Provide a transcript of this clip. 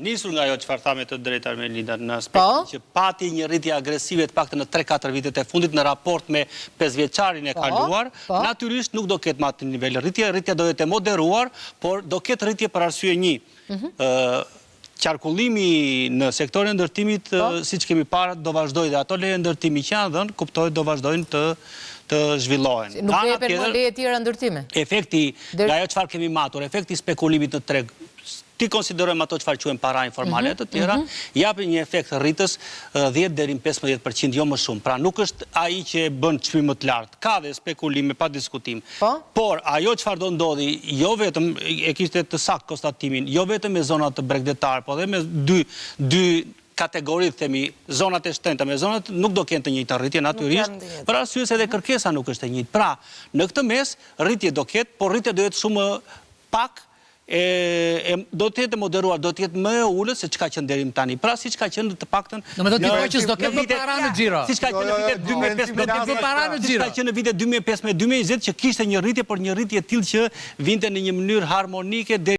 Nisur nga ajo çfarë tha me të drejtë Armelinda në aspektin që pati një rritje agresive të paktën në 3-4 vitet e fundit në raport me 5 vjeçarin e kaluar, natyrisht nuk do ketë më atë nivel rritja do jetë moderuar, por do ketë rritje për arsye një. Qarkullimi në sektorin e ndërtimit, siç kemi parë, do vazhdojë dhe ato leje ndërtimi që janë dhënë, kuptohet do vazhdojnë të zhvillohen. Nuk jepen më leje tjera ndërtime. Efekti, nga ajo çfarë kemi matur, efekti spekulimit në treg, ti konsiderojmë ato çfarë quhen para informale të tjera, japin një efekt rritës 10 deri në 15%, jo më shumë. Pra nuk është ai që bën çmim më të lartë. Ka dhe spekulime pa diskutim. Por ajo çfarë do ndodhi, jo vetëm e kishte të saktë konstatimin, jo vetëm me zonat të bregdetar, po edhe me dy kategoritë, themi, zonat e shtrenjta me zonat nuk do kenë të njëjtën rritje natyrisht, për arsye se edhe kërkesa nuk është e njëjtë. Pra, në këtë mes rritje do ketë, por rritja do jetë shumë pak, do të jetë moderuar, do të jetë më e ulët se çka qenë deri më tani. Pra siç ka qenë të paktën. Domethënë ti po që s'do ketë para në xhiro. Siç ka qenë në vitet 2015, do të ketë para në xhiro. Siç ka qenë në vitet 2015-2020 që kishte një rritje, por një rritje e tillë që vinte në një mënyrë harmonike